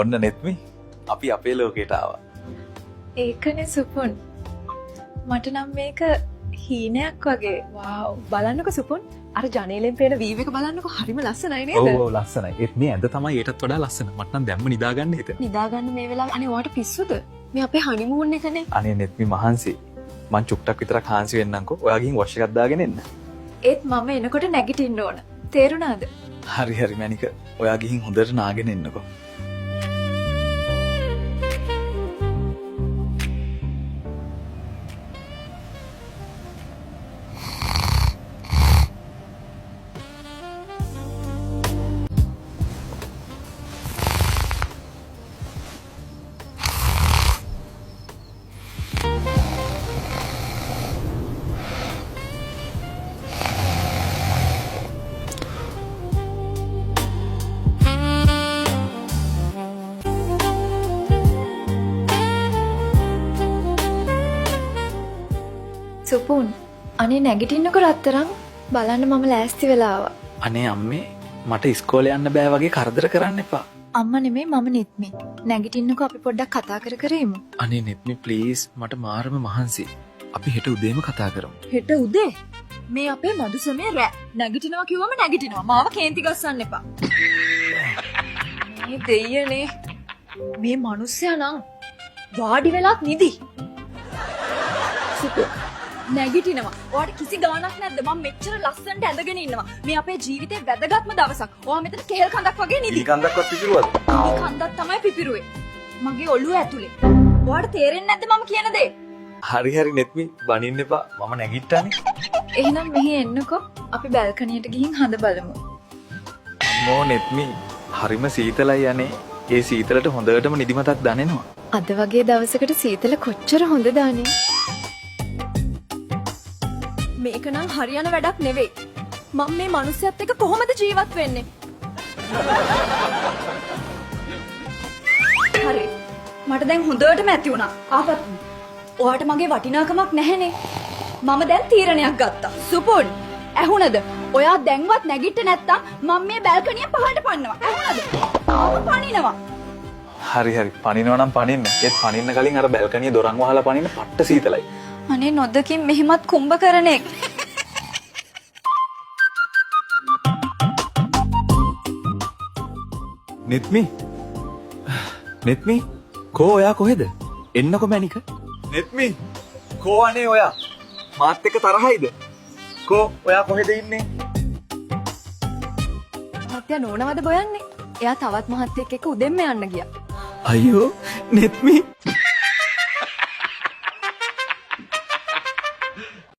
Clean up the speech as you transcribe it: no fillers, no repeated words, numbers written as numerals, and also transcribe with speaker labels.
Speaker 1: ඔන්න නෙත්මි අපි අපේ ලෝකයට ආවා.
Speaker 2: ඒකනේ සුපුන්. මට නම් මේක හීනයක් වගේ. වව්. බලන්නකෝ සුපුන්. අර ජනේලෙන් පේන වීව් එක බලන්නකෝ. හරිම ලස්සනයි නේද?
Speaker 1: ඔව් ඔව් ලස්සනයි. ඒත් මේ ඇඳ තමයි ඊටත් වඩා ලස්සන. මට නම් දැම්ම නිදාගන්න හිතෙනවා.
Speaker 2: නිදාගන්න මේ වෙලාවේ අනේ ඔයාට පිස්සුද? මේ අපේ හනිමූන් එකනේ.
Speaker 1: අනේ නෙත්මි මහන්සි. මං චුට්ටක් විතරක් හාන්සි වෙන්නම්කෝ. ඔයා ගිහින් වොෂ් එකක් දාගෙන එන්න.
Speaker 2: ඒත් මම එනකොට නැගිටින්න ඕන. තේරුණාද?
Speaker 1: හරි හරි මැනික. ඔයා ගිහින් හොඳට නාගෙන එන්නකෝ.
Speaker 2: සුපුන් අනේ නැගිටින්නකෝ රත්තරන්. බලන්න මම ලෑස්ති වෙලා ආවා.
Speaker 1: අනේ අම්මේ මට ඉස්කෝලේ යන්න බෑ වගේ කරදර කරන්න එපා.
Speaker 2: අම්මා නෙමෙයි මම නෙත්මි. නැගිටින්නකෝ අපි පොඩ්ඩක් කතා කර ඉමු.
Speaker 1: අනේ නෙත්මි ප්ලීස් මට මාරම මහන්සි. අපි හෙට උදේම කතා කරමු.
Speaker 2: හෙට උදේ මේ අපේ මදුසමේ රෑ නැගිටිනවා කිව්වම නැගිටිනවා. මාව කේන්ති ගස්සන්න එපා. මේ දෙයියනේ මේ මිනිස්සයා නම් වාඩි වෙලාත් නිදි. සුපුන් නැගිටිනවා. ඔයාට කිසි ගාණක් නැද්ද? මම මෙච්චර ලස්සනට ඇඳගෙන ඉන්නවා. මේ අපේ ජීවිතේ වැදගත්ම දවසක්. ඔයා මෙතන කෙහෙල් කඳක් වගේ නිදි.
Speaker 1: කන්දක්වත් පිපිරුවද?
Speaker 2: මේ කන්දක් තමයි පිපිරුවේ. මගේ ඔළුව ඇතුලේ. ඔයාට තේරෙන්නේ නැද්ද මම කියන දේ?
Speaker 1: හරි හරි නෙත්මි බනින්න එපා. මම නැගිට්ටානේ.
Speaker 2: එහෙනම් මෙහි එන්නකෝ. අපි බල්කනියට ගිහින් හඳ බලමු.
Speaker 1: අම්මෝ නෙත්මි හරිම සීතලයි යන්නේ. ඒ සීතලට හොඳටම නිදිමතක් දැනෙනවා.
Speaker 2: අද වගේ දවසකට සීතල කොච්චර හොඳද අනේ. මේක නම් හරියන වැඩක් නෙවෙයි. මම මේ මිනිස්සුත් එක්ක කොහොමද ජීවත් වෙන්නේ? හරි. මට දැන් හොඳටම ඇති වුණා. ආපත්. ඔයාට මගේ වටිනාකමක් නැහැනේ. මම දැන් තීරණයක් ගත්තා. සුපුන්. ඇහුණද? ඔයා දැන්වත් නැගිට නැත්තම් මම මේ බල්කනිය පහට පන්නවා. ඇහුණද? මම පනිනවා.
Speaker 1: හරි හරි පනිනවා නම් පනින්න. ඒත් පනින්න කලින් අර බල්කනිය දොරන් වහලා පනින්න පට්ට සීතලයි.
Speaker 2: අනේ නොදකින් මෙහෙමත් කුඹ කරන එක.
Speaker 1: නෙත්මි නෙත්මි කෝ ඔයා කොහෙද? එන්නකො මැනික. නෙත්මි කෝ අනේ ඔයා මාත් එක්ක තරහයිද? කෝ ඔයා කොහෙද ඉන්නේ?
Speaker 2: මහත්තයා නෝනවද බොයන්නේ? එයා තවත් මහත්තයෙක් එක්ක උදෙන්ම යන්න ගියා.
Speaker 1: අයියෝ නෙත්මි